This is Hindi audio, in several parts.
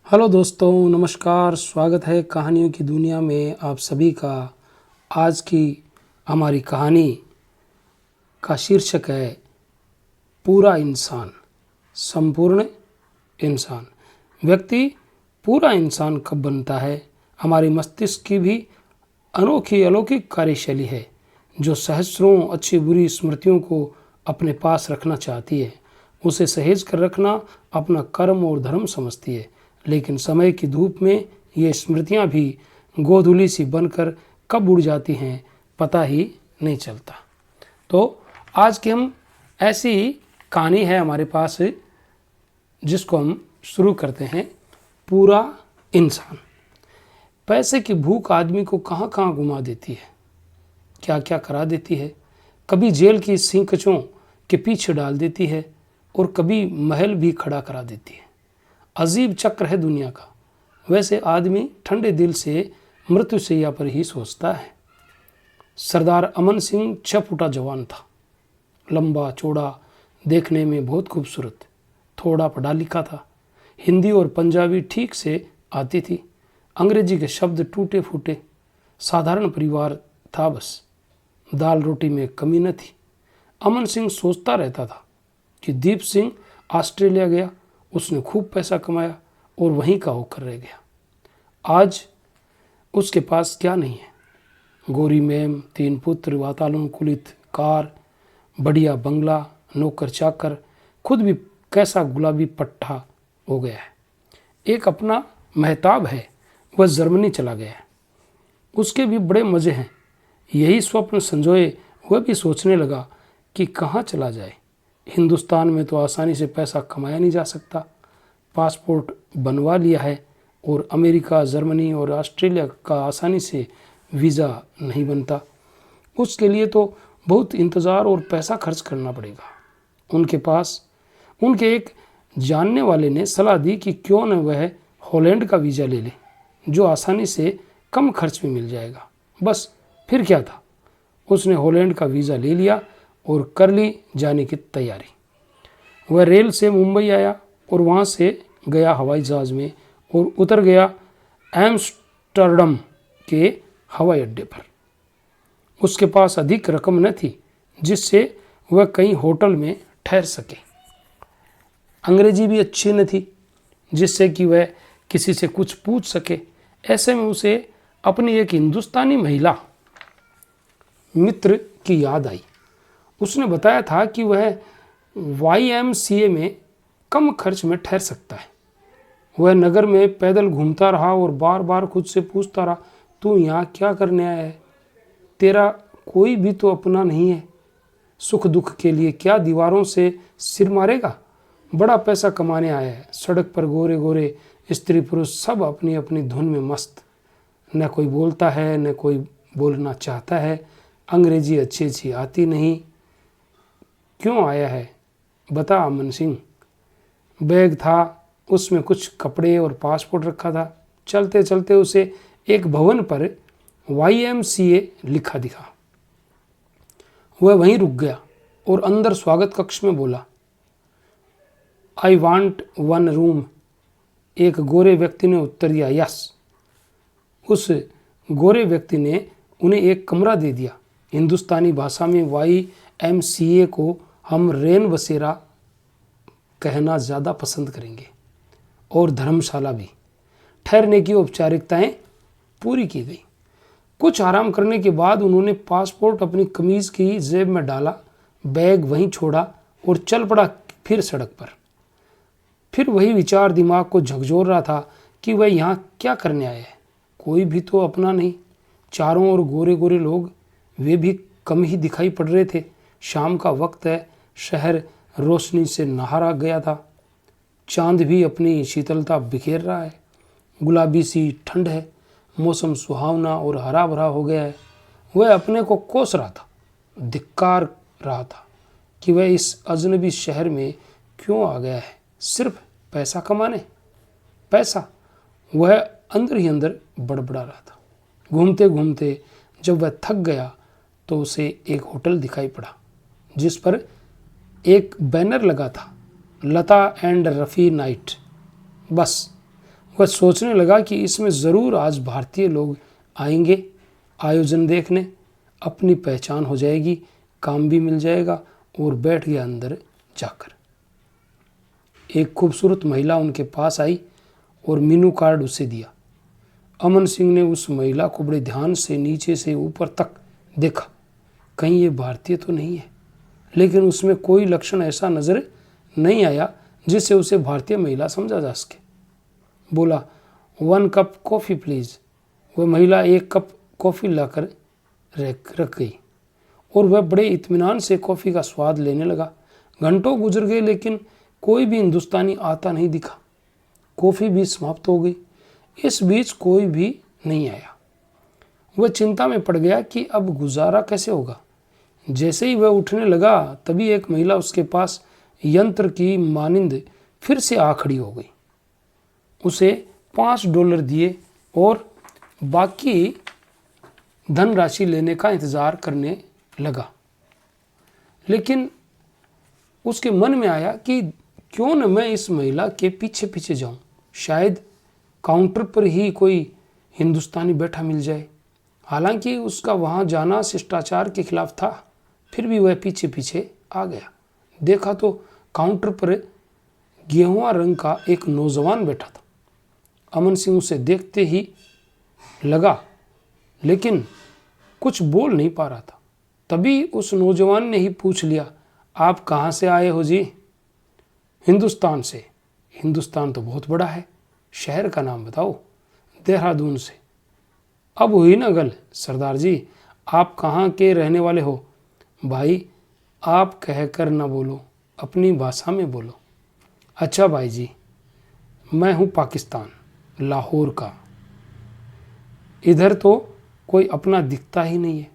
हेलो दोस्तों, नमस्कार। स्वागत है कहानियों की दुनिया में आप सभी का। आज की हमारी कहानी का शीर्षक है पूरा इंसान। संपूर्ण इंसान। व्यक्ति पूरा इंसान कब बनता है? हमारी मस्तिष्क की भी अनोखी अलौकिक कार्यशैली है जो सहस्रों अच्छी बुरी स्मृतियों को अपने पास रखना चाहती है। उसे सहेज कर रखना अपना कर्म और धर्म समझती है। लेकिन समय की धूप में ये स्मृतियां भी गोधूली सी बनकर कब उड़ जाती हैं पता ही नहीं चलता। तो आज की हम ऐसी कहानी है हमारे पास जिसको हम शुरू करते हैं। पूरा इंसान। पैसे की भूख आदमी को कहाँ कहाँ घुमा देती है, क्या क्या करा देती है। कभी जेल की सींकचों के पीछे डाल देती है और कभी महल भी खड़ा करा देती है। अजीब चक्र है दुनिया का। वैसे आदमी ठंडे दिल से मृत्युशैया पर ही सोचता है। सरदार अमन सिंह 6 फुटा जवान था, लंबा चौड़ा, देखने में बहुत खूबसूरत, थोड़ा पढ़ा लिखा था। हिंदी और पंजाबी ठीक से आती थी, अंग्रेजी के शब्द टूटे फूटे। साधारण परिवार था, बस दाल रोटी में कमी न थी। अमन सिंह सोचता रहता था कि दीप सिंह ऑस्ट्रेलिया गया, उसने खूब पैसा कमाया और वहीं का होकर रह गया। आज उसके पास क्या नहीं है? गोरी मैम, 3 पुत्र, वातानुकूलित कार, बढ़िया बंगला, नौकर चाकर, खुद भी कैसा गुलाबी पट्टा हो गया है। एक अपना महताब है, वह जर्मनी चला गया है, उसके भी बड़े मज़े हैं। यही स्वप्न संजोए वह भी सोचने लगा कि कहाँ चला जाए। हिंदुस्तान में तो आसानी से पैसा कमाया नहीं जा सकता। पासपोर्ट बनवा लिया है और अमेरिका, जर्मनी और ऑस्ट्रेलिया का आसानी से वीज़ा नहीं बनता। उसके लिए तो बहुत इंतज़ार और पैसा खर्च करना पड़ेगा। उनके एक जानने वाले ने सलाह दी कि क्यों न वह हॉलैंड का वीज़ा ले ले, जो आसानी से कम खर्च में मिल जाएगा। बस फिर क्या था, उसने हॉलैंड का वीज़ा ले लिया और कर ली जाने की तैयारी। वह रेल से मुंबई आया और वहाँ से गया हवाई जहाज़ में और उतर गया एम्स्टर्डम के हवाई अड्डे पर। उसके पास अधिक रकम न थी जिससे वह कहीं होटल में ठहर सके। अंग्रेजी भी अच्छी न थी जिससे कि वह किसी से कुछ पूछ सके। ऐसे में उसे अपनी एक हिंदुस्तानी महिला मित्र की याद आई। उसने बताया था कि वह YMCA में कम खर्च में ठहर सकता है। वह नगर में पैदल घूमता रहा और बार बार खुद से पूछता रहा, तू यहाँ क्या करने आया है? तेरा कोई भी तो अपना नहीं है। सुख दुख के लिए क्या दीवारों से सिर मारेगा? बड़ा पैसा कमाने आया है। सड़क पर गोरे गोरे स्त्री पुरुष सब अपनी अपनी धुन में मस्त। न कोई बोलता है न कोई बोलना चाहता है। अंग्रेजी अच्छी आती नहीं। क्यों आया है बता अमन सिंह? बैग था, उसमें कुछ कपड़े और पासपोर्ट रखा था। चलते चलते उसे एक भवन पर YMCA लिखा दिखा। वह वहीं रुक गया और अंदर स्वागत कक्ष में बोला, आई वांट 1 रूम। एक गोरे व्यक्ति ने उत्तर दिया, यस। उस गोरे व्यक्ति ने उन्हें एक कमरा दे दिया। हिंदुस्तानी भाषा में YMCA को हम रेन बसेरा कहना ज़्यादा पसंद करेंगे। और धर्मशाला भी। ठहरने की औपचारिकताएं पूरी की गई। कुछ आराम करने के बाद उन्होंने पासपोर्ट अपनी कमीज़ की जेब में डाला, बैग वहीं छोड़ा और चल पड़ा फिर सड़क पर। फिर वही विचार दिमाग को झकझोर रहा था कि वह यहाँ क्या करने आए हैं। कोई भी तो अपना नहीं। चारों ओर गोरे गोरे लोग, वे भी कम ही दिखाई पड़ रहे थे। शाम का वक्त है, शहर रोशनी से नहारा गया था। चांद भी अपनी शीतलता बिखेर रहा है। गुलाबी सी ठंड है, मौसम सुहावना और हरा भरा हो गया है। वह अपने को कोस रहा था, धिक्कार रहा था कि वह इस अजनबी शहर में क्यों आ गया है, सिर्फ पैसा कमाने। पैसा, वह अंदर ही अंदर बड़बड़ा रहा था। घूमते घूमते जब वह थक गया तो उसे एक होटल दिखाई पड़ा जिस पर एक बैनर लगा था, लता एंड रफ़ी नाइट। बस वह सोचने लगा कि इसमें ज़रूर आज भारतीय लोग आएंगे आयोजन देखने, अपनी पहचान हो जाएगी, काम भी मिल जाएगा, और बैठ गया अंदर जाकर। एक खूबसूरत महिला उनके पास आई और मीनू कार्ड उसे दिया। अमन सिंह ने उस महिला को बड़े ध्यान से नीचे से ऊपर तक देखा, कहीं ये भारतीय तो नहीं है, लेकिन उसमें कोई लक्षण ऐसा नजर नहीं आया जिससे उसे भारतीय महिला समझा जा सके। बोला, 1 कप कॉफ़ी प्लीज़। वह महिला 1 कप कॉफ़ी लाकर रख गई और वह बड़े इत्मीनान से कॉफ़ी का स्वाद लेने लगा। घंटों गुजर गए लेकिन कोई भी हिंदुस्तानी आता नहीं दिखा। कॉफ़ी भी समाप्त हो गई। इस बीच कोई भी नहीं आया। वह चिंता में पड़ गया कि अब गुजारा कैसे होगा। जैसे ही वह उठने लगा तभी एक महिला उसके पास यंत्र की मानिंद फिर से आ खड़ी हो गई। उसे $5 दिए और बाकी धनराशि लेने का इंतज़ार करने लगा। लेकिन उसके मन में आया कि क्यों न मैं इस महिला के पीछे पीछे जाऊं, शायद काउंटर पर ही कोई हिंदुस्तानी बैठा मिल जाए। हालांकि उसका वहां जाना शिष्टाचार के खिलाफ था, फिर भी वह पीछे पीछे आ गया। देखा तो काउंटर पर गेहुआ रंग का एक नौजवान बैठा था। अमन सिंह उसे देखते ही लगा, लेकिन कुछ बोल नहीं पा रहा था। तभी उस नौजवान ने ही पूछ लिया, आप कहाँ से आए हो जी? हिंदुस्तान से। हिंदुस्तान तो बहुत बड़ा है, शहर का नाम बताओ। देहरादून से। अब हुई ना गल, सरदार जी आप कहाँ के रहने वाले हो? भाई आप कहकर ना बोलो, अपनी भाषा में बोलो। अच्छा भाई जी, मैं हूँ पाकिस्तान, लाहौर का। इधर तो कोई अपना दिखता ही नहीं है।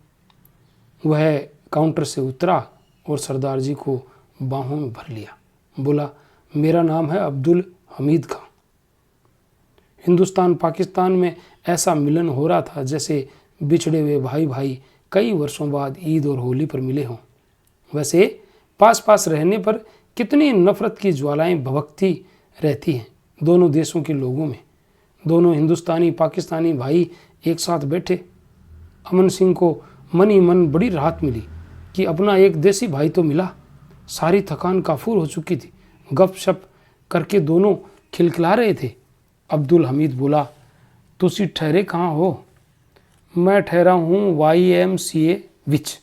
वह काउंटर से उतरा और सरदार जी को बाहों में भर लिया। बोला, मेरा नाम है अब्दुल हमीद खां। हिंदुस्तान पाकिस्तान में ऐसा मिलन हो रहा था जैसे बिछड़े हुए भाई भाई कई वर्षों बाद ईद और होली पर मिले हों। वैसे पास पास रहने पर कितनी नफरत की ज्वालाएं भभकती रहती हैं दोनों देशों के लोगों में। दोनों हिंदुस्तानी पाकिस्तानी भाई एक साथ बैठे। अमन सिंह को मन ही मन बड़ी राहत मिली कि अपना एक देसी भाई तो मिला। सारी थकान काफूर हो चुकी थी। गपशप करके दोनों खिलखिला रहे थे। अब्दुल हमीद बोला, तुसी ठहरे कहाँ हो? मैं ठहरा हूँ YMCA विच।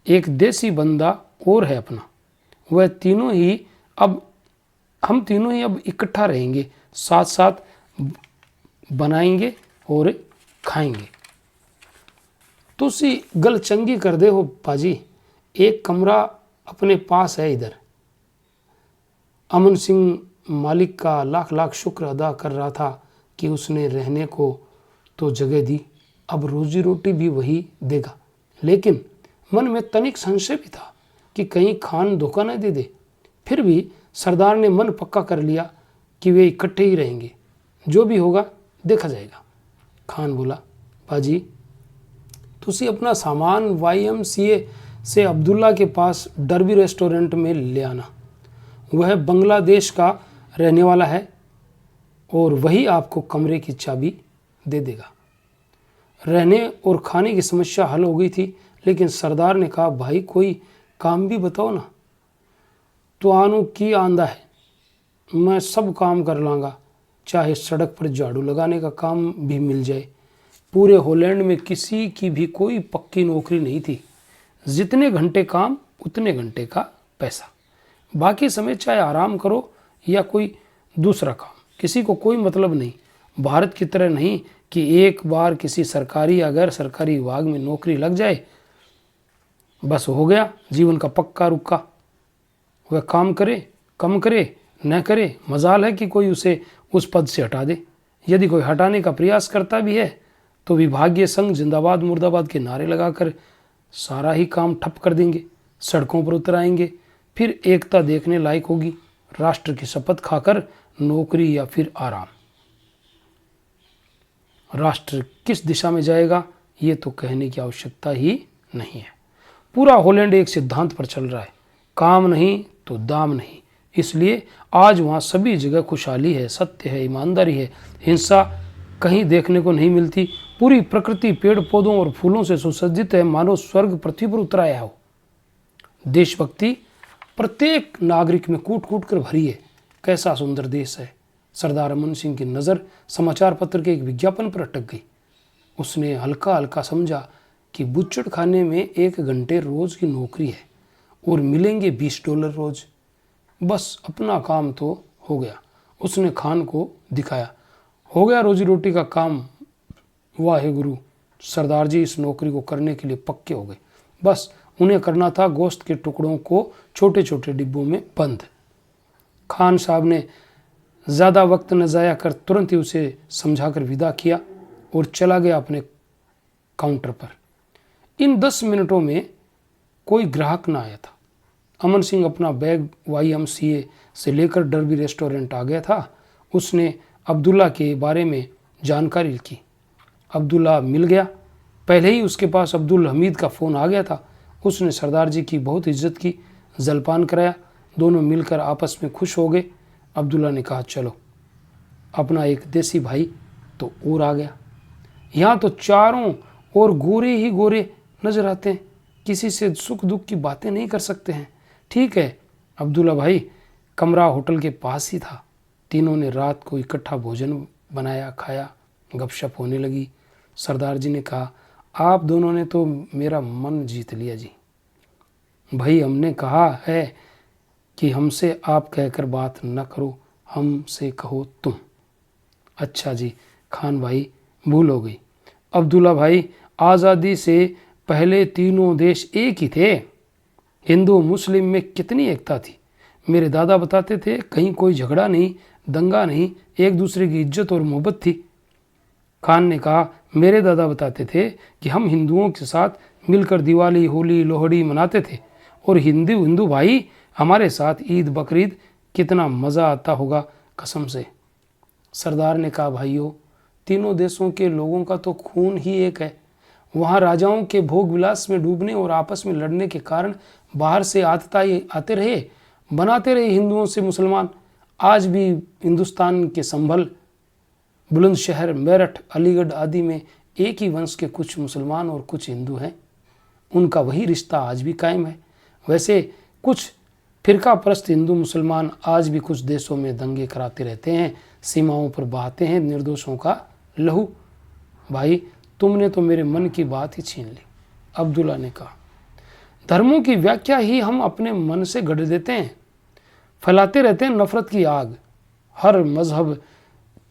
एक देसी बंदा और है अपना। वह तीनों ही अब हम तीनों ही अब इकट्ठा रहेंगे, साथ साथ बनाएंगे और खाएंगे। तुसी गल चंगी कर दे हो पाजी, एक कमरा अपने पास है इधर। अमन सिंह मालिक का लाख लाख शुक्र अदा कर रहा था कि उसने रहने को तो जगह दी, अब रोजी रोटी भी वही देगा। लेकिन मन में तनिक संशय भी था कि कहीं खान धोखा न दे दे। फिर भी सरदार ने मन पक्का कर लिया कि वे इकट्ठे ही रहेंगे, जो भी होगा देखा जाएगा। खान बोला, बाजी तुसी अपना सामान YMCA से अब्दुल्ला के पास डरबी रेस्टोरेंट में ले आना। वह बांग्लादेश का रहने वाला है और वही आपको कमरे की चाबी दे देगा। रहने और खाने की समस्या हल हो गई थी, लेकिन सरदार ने कहा, भाई कोई काम भी बताओ ना। तो आनू की आंदा है, मैं सब काम कर लांगा, चाहे सड़क पर झाड़ू लगाने का काम भी मिल जाए। पूरे हॉलैंड में किसी की भी कोई पक्की नौकरी नहीं थी। जितने घंटे काम उतने घंटे का पैसा। बाकी समय चाहे आराम करो या कोई दूसरा काम, किसी को कोई मतलब नहीं। भारत की तरह नहीं कि एक बार किसी सरकारी या गैर सरकारी विभाग में नौकरी लग जाए बस हो गया जीवन का पक्का रुक्का। वह काम करे कम करे न करे, मजाल है कि कोई उसे उस पद से हटा दे। यदि कोई हटाने का प्रयास करता भी है तो विभागीय संघ जिंदाबाद मुर्दाबाद के नारे लगाकर सारा ही काम ठप कर देंगे, सड़कों पर उतर आएंगे। फिर एकता देखने लायक होगी, राष्ट्र की शपथ खाकर नौकरी या फिर आराम। राष्ट्र किस दिशा में जाएगा ये तो कहने की आवश्यकता ही नहीं है। पूरा हॉलैंड एक सिद्धांत पर चल रहा है, काम नहीं तो दाम नहीं, इसलिए आज वहाँ सभी जगह खुशहाली है, सत्य है, ईमानदारी है, हिंसा कहीं देखने को नहीं मिलती। पूरी प्रकृति पेड़ पौधों और फूलों से सुसज्जित है, मानो स्वर्ग पृथ्वी पर उतराया हो। देशभक्ति प्रत्येक नागरिक में कूट कूट कर भरी है। कैसा सुंदर देश है। सरदार अमन सिंह की नज़र समाचार पत्र के एक विज्ञापन पर अटक गई। उसने हल्का हल्का समझा कि बुच्चड़ खाने में 1 घंटे रोज की नौकरी है और मिलेंगे $20 रोज। बस अपना काम तो हो गया। उसने खान को दिखाया, हो गया रोजी रोटी का काम। वाहे गुरु, सरदार जी इस नौकरी को करने के लिए पक्के हो गए। बस उन्हें करना था गोश्त के टुकड़ों को छोटे छोटे डिब्बों में बंद। खान साहब ने ज़्यादा वक्त न ज़ाया कर तुरंत ही उसे समझाकर विदा किया और चला गया अपने काउंटर पर। इन 10 मिनटों में कोई ग्राहक न आया था। अमन सिंह अपना बैग YMCA से लेकर डरबी रेस्टोरेंट आ गया था। उसने अब्दुल्ला के बारे में जानकारी की। अब्दुल्ला मिल गया। पहले ही उसके पास अब्दुल हमीद का फ़ोन आ गया था। उसने सरदार जी की बहुत इज्जत की, जलपान कराया। दोनों मिलकर आपस में खुश हो गए। अब्दुल्ला ने कहा, चलो, अपना एक देसी भाई तो और आ गया। यहाँ तो चारों ओर गोरे ही गोरे नजर आते हैं, किसी से सुख दुख की बातें नहीं कर सकते हैं। ठीक है अब्दुल्ला भाई, कमरा होटल के पास ही था। तीनों ने रात को इकट्ठा भोजन बनाया, खाया, गपशप होने लगी। सरदार जी ने कहा, आप दोनों ने तो मेरा मन जीत लिया जी। भाई हमने कहा है कि हमसे आप कहकर बात न करो, हमसे कहो तुम। अच्छा जी खान भाई, भूल हो गई। अब्दुल्ला भाई, आज़ादी से पहले तीनों देश एक ही थे। हिंदू मुस्लिम में कितनी एकता थी। मेरे दादा बताते थे, कहीं कोई झगड़ा नहीं, दंगा नहीं, एक दूसरे की इज्जत और मोहब्बत थी। खान ने कहा, मेरे दादा बताते थे कि हम हिंदुओं के साथ मिलकर दिवाली, होली, लोहड़ी मनाते थे और हिंदू भाई हमारे साथ ईद, बकरीद, कितना मज़ा आता होगा कसम से। सरदार ने कहा, भाइयों, तीनों देशों के लोगों का तो खून ही एक है। वहाँ राजाओं के भोग विलास में डूबने और आपस में लड़ने के कारण बाहर से आतताई आते रहे, बनाते रहे हिंदुओं से मुसलमान। आज भी हिंदुस्तान के संभल, बुलंदशहर, मेरठ, अलीगढ़ आदि में एक ही वंश के कुछ मुसलमान और कुछ हिंदू हैं। उनका वही रिश्ता आज भी कायम है। वैसे कुछ फिरका परस्त हिंदू मुसलमान आज भी कुछ देशों में दंगे कराते रहते हैं, सीमाओं पर बहाते हैं निर्दोषों का लहू। भाई तुमने तो मेरे मन की बात ही छीन ली। अब्दुल्ला ने कहा, धर्मों की व्याख्या ही हम अपने मन से गढ़ देते हैं, फैलाते रहते हैं नफरत की आग। हर मजहब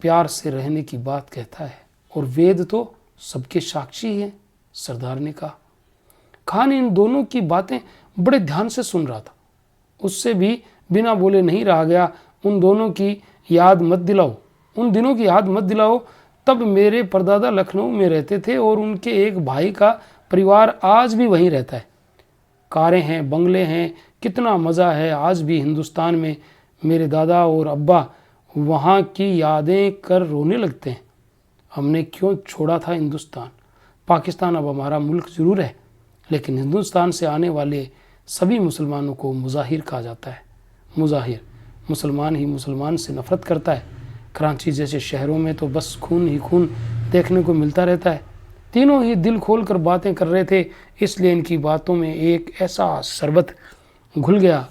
प्यार से रहने की बात कहता है और वेद तो सबके साक्षी हैं, सरदार ने कहा। खान इन दोनों की बातें बड़े ध्यान से सुन रहा था। उससे भी बिना बोले नहीं रहा गया। उन दिनों की याद मत दिलाओ। तब मेरे परदादा लखनऊ में रहते थे और उनके एक भाई का परिवार आज भी वहीं रहता है। कारें हैं, बंगले हैं, कितना मज़ा है आज भी हिंदुस्तान में। मेरे दादा और अब्बा वहाँ की यादें कर रोने लगते हैं। हमने क्यों छोड़ा था हिंदुस्तान। पाकिस्तान अब हमारा मुल्क ज़रूर है, लेकिन हिंदुस्तान से आने वाले सभी मुसलमानों को मुजाहिर कहा जाता है। मुजाहिर, मुसलमान ही मुसलमान से नफरत करता है। कराची जैसे शहरों में तो बस खून ही खून देखने को मिलता रहता है। तीनों ही दिल खोल कर बातें कर रहे थे, इसलिए इनकी बातों में एक ऐसा शरबत घुल गया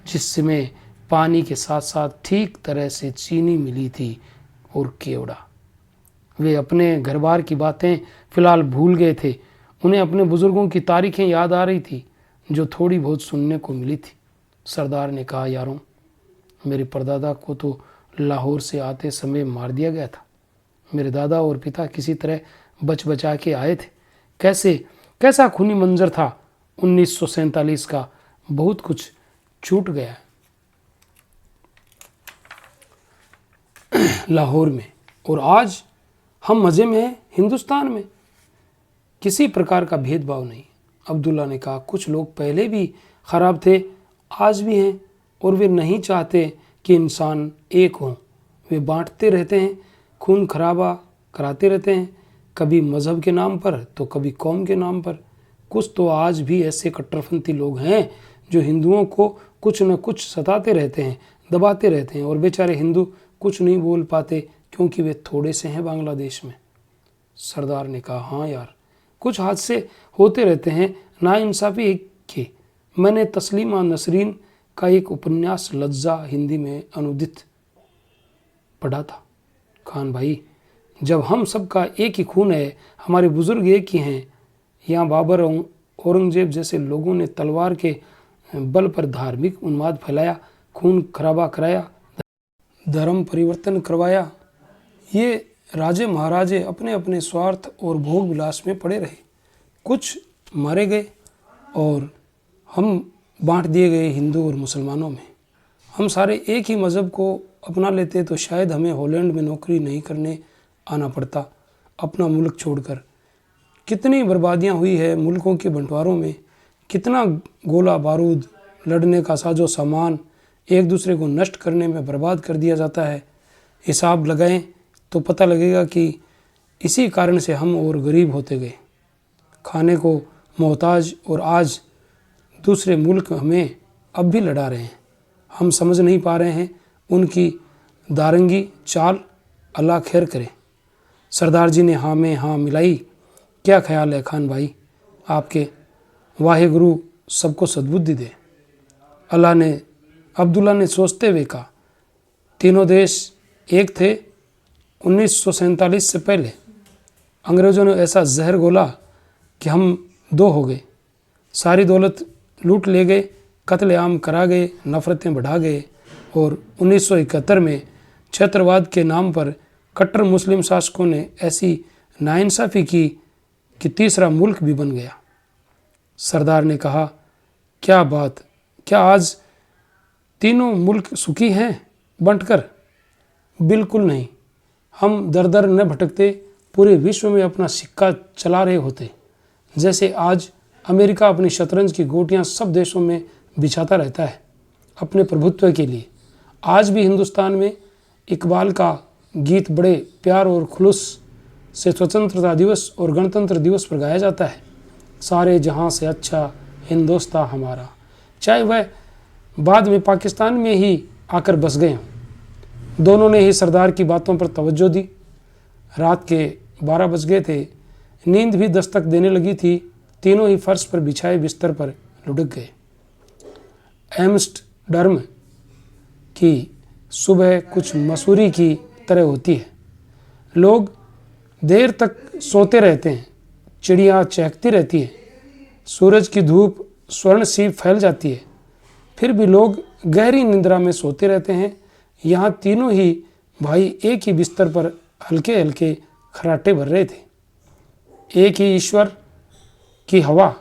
जिसमें पानी के साथ साथ ठीक तरह से चीनी मिली थी और केवड़ा। वे अपने घर बार की बातें फिलहाल भूल गए थे। उन्हें अपने बुजुर्गों की तारीखें याद आ रही थी जो थोड़ी बहुत सुनने को मिली थी। सरदार ने कहा, यारों, मेरे परदादा को तो लाहौर से आते समय मार दिया गया था। मेरे दादा और पिता किसी तरह बचा के आए थे। कैसा खूनी मंजर था 1947 का। बहुत कुछ छूट गया लाहौर में, और आज हम मज़े में हैं हिंदुस्तान में। किसी प्रकार का भेदभाव नहीं। अब्दुल्ला ने कहा, कुछ लोग पहले भी ख़राब थे, आज भी हैं, और वे नहीं चाहते कि इंसान एक हों। वे बांटते रहते हैं, खून खराबा कराते रहते हैं, कभी मज़हब के नाम पर तो कभी कौम के नाम पर। कुछ तो आज भी ऐसे कट्टरपंथी लोग हैं जो हिंदुओं को कुछ न कुछ सताते रहते हैं, दबाते रहते हैं, और बेचारे हिंदू कुछ नहीं बोल पाते क्योंकि वे थोड़े से हैं बांग्लादेश में। सरदार ने कहा, हाँ यार, कुछ हादसे होते रहते हैं, नाइंसाफ़ी के। मैंने तस्लीमा नसरीन का एक उपन्यास लज्जा हिंदी में अनुदित पढ़ा था। खान भाई, जब हम सब का एक ही खून है, हमारे बुजुर्ग एक ही हैं, यहाँ बाबर और औरंगजेब जैसे लोगों ने तलवार के बल पर धार्मिक उन्माद फैलाया, खून खराबा कराया, धर्म परिवर्तन करवाया, ये राजे महाराजे अपने अपने स्वार्थ और भोग विलास में पड़े रहे। कुछ मारे गए और हम बांट दिए गए हिंदू और मुसलमानों में। हम सारे एक ही मज़हब को अपना लेते तो शायद हमें हॉलैंड में नौकरी नहीं करने आना पड़ता, अपना मुल्क छोड़कर। कितनी बर्बादियां हुई है मुल्कों के बंटवारों में, कितना गोला बारूद, लड़ने का साजो सामान एक दूसरे को नष्ट करने में बर्बाद कर दिया जाता है। हिसाब लगाएं तो पता लगेगा कि इसी कारण से हम और गरीब होते गए, खाने को मोहताज, और आज दूसरे मुल्क हमें अब भी लड़ा रहे हैं। हम समझ नहीं पा रहे हैं उनकी दारंगी चाल। अल्लाह खैर करे। सरदार जी ने हाँ में हाँ मिलाई। क्या ख्याल है खान भाई आपके? वाहेगुरु सबको सद्बुद्धि दे। अब्दुल्ला ने सोचते हुए कहा, तीनों देश एक थे 1947 से पहले। अंग्रेज़ों ने ऐसा जहर घोला कि हम दो हो गए, सारी दौलत लूट ले गए, कत्लेआम करा गए, नफ़रतें बढ़ा गए, और 1971 में क्षेत्रवाद के नाम पर कट्टर मुस्लिम शासकों ने ऐसी नाइंसाफ़ी की कि तीसरा मुल्क भी बन गया। सरदार ने कहा, क्या बात, क्या आज तीनों मुल्क सुखी हैं बंटकर? बिल्कुल नहीं। हम दर दर न भटकते पूरे विश्व में अपना सिक्का चला रहे होते, जैसे आज अमेरिका अपनी शतरंज की गोटियां सब देशों में बिछाता रहता है अपने प्रभुत्व के लिए। आज भी हिंदुस्तान में इकबाल का गीत बड़े प्यार और खुलूस से स्वतंत्रता दिवस और गणतंत्र दिवस पर गाया जाता है। सारे जहां से अच्छा हिंदुस्तान हमारा। चाहे वह बाद में पाकिस्तान में ही आकर बस गए हों, दोनों ने ही सरदार की बातों पर तवज्जो दी। रात के 12 बज गए थे, नींद भी दस्तक देने लगी थी। तीनों ही फर्श पर बिछाए बिस्तर पर लुढ़क गए। एम्स्टर्डम की सुबह कुछ मसूरी की तरह होती है। लोग देर तक सोते रहते हैं, चिड़िया चहकती रहती है, सूरज की धूप स्वर्ण सी फैल जाती है, फिर भी लोग गहरी निद्रा में सोते रहते हैं। यहाँ तीनों ही भाई एक ही बिस्तर पर हल्के हल्के खर्राटे भर रहे थे, एक ही ईश्वर की हवा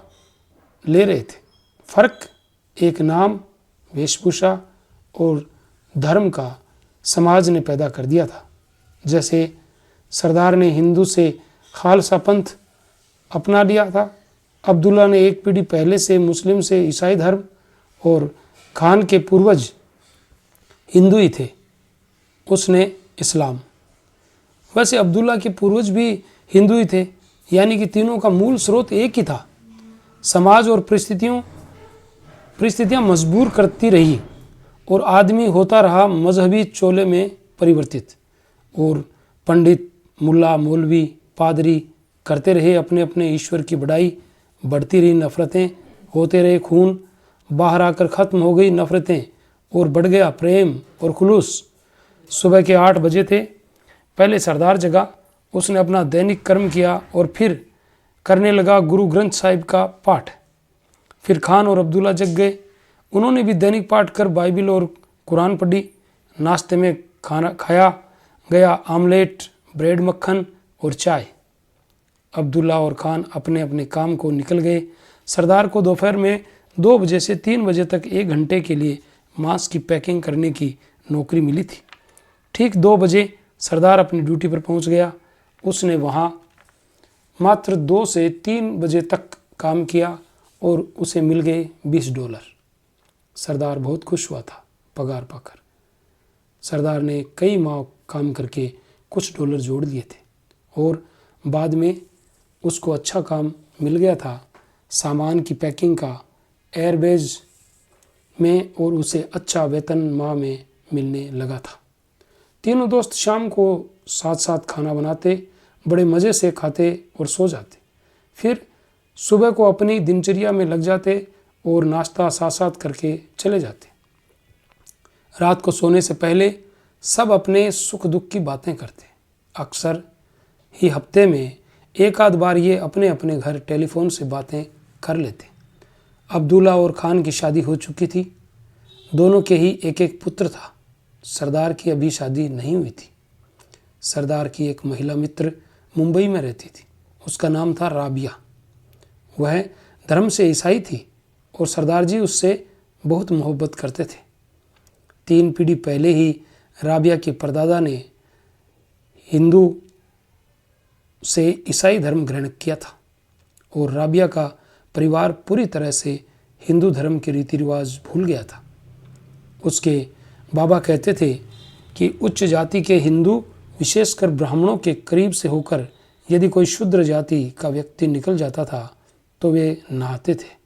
ले रहे थे। फर्क एक नाम, वेशभूषा और धर्म का समाज ने पैदा कर दिया था। जैसे सरदार ने हिंदू से खालसा पंथ अपना लिया था, अब्दुल्ला ने एक पीढ़ी पहले से मुस्लिम से ईसाई धर्म, और खान के पूर्वज हिंदू ही थे, उसने इस्लाम। वैसे अब्दुल्ला के पूर्वज भी हिंदू ही थे, यानी कि तीनों का मूल स्रोत एक ही था। समाज और परिस्थितियां मजबूर करती रही और आदमी होता रहा मजहबी चोले में परिवर्तित, और पंडित, मुल्ला, मौलवी, पादरी करते रहे अपने अपने ईश्वर की बड़ाई। बढ़ती रही नफ़रतें, होते रहे खून, बाहर आकर ख़त्म हो गई नफ़रतें और बढ़ गया प्रेम और खुलूस। सुबह के 8 बजे थे। पहले सरदार जगा, उसने अपना दैनिक कर्म किया और फिर करने लगा गुरु ग्रंथ साहिब का पाठ। फिर खान और अब्दुल्ला जग गए, उन्होंने भी दैनिक पाठ कर बाइबिल और कुरान पढ़ी। नाश्ते में खाना खाया गया आमलेट, ब्रेड, मक्खन और चाय। अब्दुल्ला और खान अपने अपने काम को निकल गए। सरदार को दोपहर में 2 बजे से 3 बजे तक 1 घंटे के लिए मांस की पैकिंग करने की नौकरी मिली थी। ठीक 2 बजे सरदार अपनी ड्यूटी पर पहुंच गया। उसने वहां मात्र 2 से 3 बजे तक काम किया और उसे मिल गए $20। सरदार बहुत खुश हुआ था पगार पाकर। सरदार ने कई माह काम करके कुछ डॉलर जोड़ दिए थे और बाद में उसको अच्छा काम मिल गया था, सामान की पैकिंग का, एयरबेज में और उसे अच्छा वेतन माह में मिलने लगा था। तीनों दोस्त शाम को साथ साथ खाना बनाते, बड़े मज़े से खाते और सो जाते। फिर सुबह को अपनी दिनचर्या में लग जाते और नाश्ता साथ साथ करके चले जाते। रात को सोने से पहले सब अपने सुख दुख की बातें करते। अक्सर ही हफ्ते में एक आध बार ये अपने अपने घर टेलीफोन से बातें कर लेते। अब्दुल्ला और खान की शादी हो चुकी थी। दोनों के ही एक एक पुत्र था। सरदार की अभी शादी नहीं हुई थी। सरदार की एक महिला मित्र मुंबई में रहती थी। उसका नाम था राबिया। वह धर्म से ईसाई थी और सरदार जी उससे बहुत मोहब्बत करते थे। 3 पीढ़ी पहले ही राबिया के परदादा ने हिंदू से ईसाई धर्म ग्रहण किया था और राबिया का परिवार पूरी तरह से हिंदू धर्म के रीति रिवाज भूल गया था। उसके बाबा कहते थे कि उच्च जाति के हिंदू, विशेषकर ब्राह्मणों के करीब से होकर यदि कोई शूद्र जाति का व्यक्ति निकल जाता था तो वे नहाते थे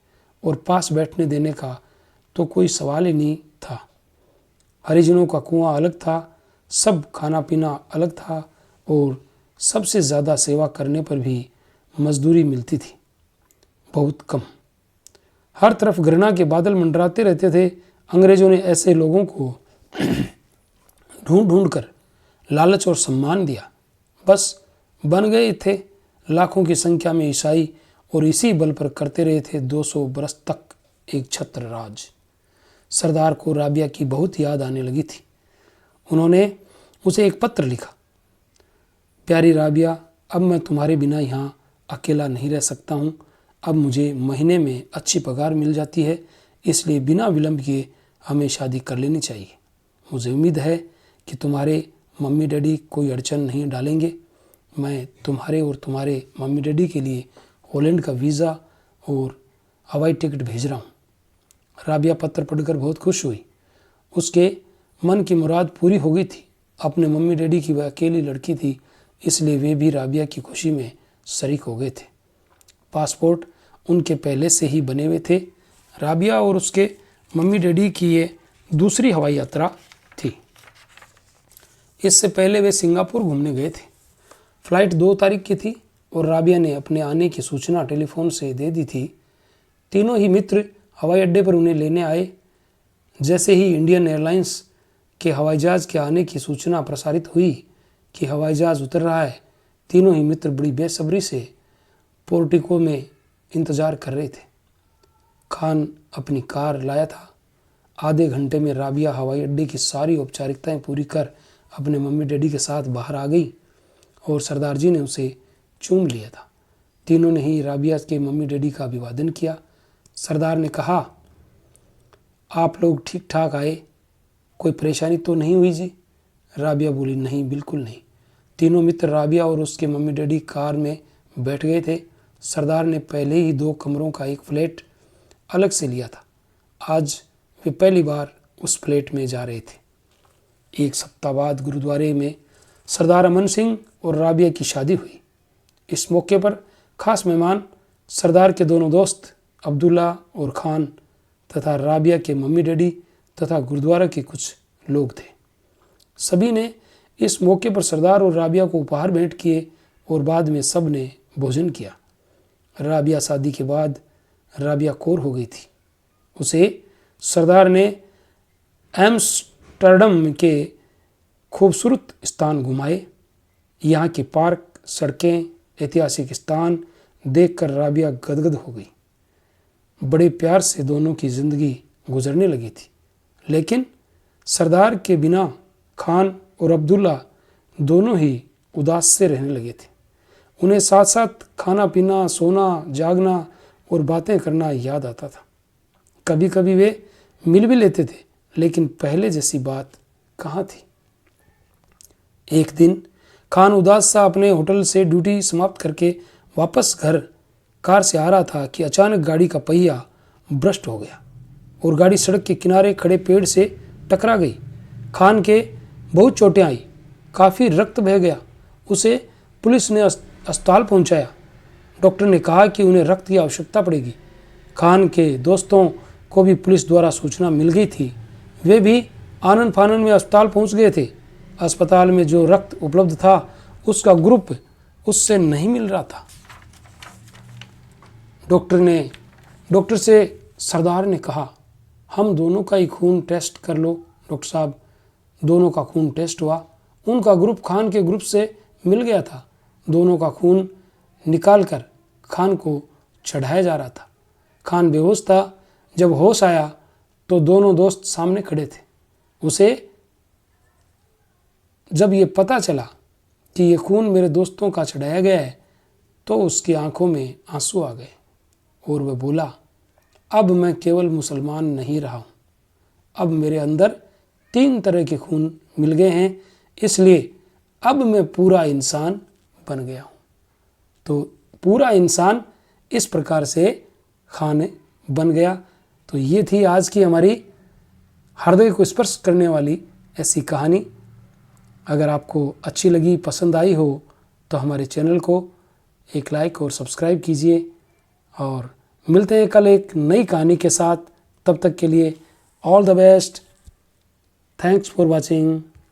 और पास बैठने देने का तो कोई सवाल ही नहीं था। हरिजनों का कुआं अलग था, सब खाना पीना अलग था और सबसे ज़्यादा सेवा करने पर भी मजदूरी मिलती थी, बहुत कम। हर तरफ घृणा के बादल मंडराते रहते थे। अंग्रेजों ने ऐसे लोगों को ढूंढ ढूंढ कर लालच और सम्मान दिया। बस बन गए थे लाखों की संख्या में ईसाई और इसी बल पर करते रहे थे 200 बरस तक एक छत्र राज। सरदार को राबिया की बहुत याद आने लगी थी। उन्होंने उसे एक पत्र लिखा। प्यारी राबिया, अब मैं तुम्हारे बिना यहाँ अकेला नहीं रह सकता हूँ। अब मुझे महीने में अच्छी पगार मिल जाती है, इसलिए बिना विलंब किए हमें शादी कर लेनी चाहिए। मुझे उम्मीद है कि तुम्हारे मम्मी डैडी कोई अड़चन नहीं डालेंगे। मैं तुम्हारे और तुम्हारे मम्मी डैडी के लिए हॉलैंड का वीज़ा और हवाई टिकट भेज रहा हूँ। राबिया पत्र पढ़कर बहुत खुश हुई। उसके मन की मुराद पूरी हो गई थी। अपने मम्मी डैडी की वह अकेली लड़की थी, इसलिए वे भी राबिया की खुशी में शरीक हो गए थे। पासपोर्ट उनके पहले से ही बने हुए थे। राबिया और उसके मम्मी डैडी की ये दूसरी हवाई यात्रा थी। इससे पहले वे सिंगापुर घूमने गए थे। फ्लाइट 2 तारीख की थी और राबिया ने अपने आने की सूचना टेलीफोन से दे दी थी। तीनों ही मित्र हवाई अड्डे पर उन्हें लेने आए। जैसे ही इंडियन एयरलाइंस के हवाई जहाज़ के आने की सूचना प्रसारित हुई कि हवाई जहाज़ उतर रहा है, तीनों ही मित्र बड़ी बेसब्री से पोर्टिको में इंतज़ार कर रहे थे। खान अपनी कार लाया था। आधे घंटे में राबिया हवाई अड्डे की सारी औपचारिकताएं पूरी कर अपने मम्मी डैडी के साथ बाहर आ गई और सरदार जी ने उसे चूम लिया था। तीनों ने ही राबिया के मम्मी डैडी का अभिवादन किया। सरदार ने कहा, आप लोग ठीक ठाक आए, कोई परेशानी तो नहीं हुई जी? राबिया बोली, नहीं, बिल्कुल नहीं। तीनों मित्र राबिया और उसके मम्मी डैडी कार में बैठ गए थे। सरदार ने पहले ही 2 कमरों का एक फ्लैट अलग से लिया था। आज वे पहली बार उस फ्लैट में जा रहे थे। 1 सप्ताह बाद गुरुद्वारे में सरदार अमन सिंह और राबिया की शादी हुई। इस मौके पर खास मेहमान सरदार के दोनों दोस्त अब्दुल्ला और खान तथा राबिया के मम्मी डैडी तथा गुरुद्वारा के कुछ लोग थे। सभी ने इस मौके पर सरदार और राबिया को उपहार भेंट किए और बाद में सब ने भोजन किया। राबिया शादी के बाद राबिया कौर हो गई थी। उसे सरदार ने एम्स्टर्डम के खूबसूरत स्थान घुमाए। यहाँ के पार्क, सड़कें, ऐतिहासिक स्थान देखकर राबिया गदगद हो गई। बड़े प्यार से दोनों की जिंदगी गुजरने लगी थी। लेकिन सरदार के बिना खान और अब्दुल्ला दोनों ही उदास से रहने लगे थे। उन्हें साथ साथ खाना पीना, सोना, जागना और बातें करना याद आता था। कभी कभी वे मिल भी लेते थे, लेकिन पहले जैसी बात कहाँ थी। एक दिन खान उदास सा अपने होटल से ड्यूटी समाप्त करके वापस घर कार से आ रहा था कि अचानक गाड़ी का पहिया भ्रष्ट हो गया और गाड़ी सड़क के किनारे खड़े पेड़ से टकरा गई। खान के बहुत चोटें आई, काफ़ी रक्त बह गया। उसे पुलिस ने अस्पताल पहुंचाया। डॉक्टर ने कहा कि उन्हें रक्त की आवश्यकता पड़ेगी। खान के दोस्तों को भी पुलिस द्वारा सूचना मिल गई थी। वे भी आनन फानन में अस्पताल पहुंच गए थे। अस्पताल में जो रक्त उपलब्ध था उसका ग्रुप उससे नहीं मिल रहा था। डॉक्टर से सरदार ने कहा, हम दोनों का ही खून टेस्ट कर लो। डॉक्टर साहब, दोनों का खून टेस्ट हुआ। उनका ग्रुप खान के ग्रुप से मिल गया था। दोनों का खून निकालकर खान को चढ़ाया जा रहा था। खान बेहोश था। जब होश आया तो दोनों दोस्त सामने खड़े थे। उसे जब ये पता चला कि ये खून मेरे दोस्तों का चढ़ाया गया है तो उसकी आंखों में आंसू आ गए और वह बोला, अब मैं केवल मुसलमान नहीं रहा हूँ, अब मेरे अंदर 3 तरह के खून मिल गए हैं, इसलिए अब मैं पूरा इंसान बन गया हूँ। तो पूरा इंसान इस प्रकार से खान बन गया। तो ये थी आज की हमारी हृदय को स्पर्श करने वाली ऐसी कहानी। अगर आपको अच्छी लगी, पसंद आई हो तो हमारे चैनल को एक लाइक और सब्सक्राइब कीजिए और मिलते हैं कल एक नई कहानी के साथ। तब तक के लिए all the best. Thanks for watching.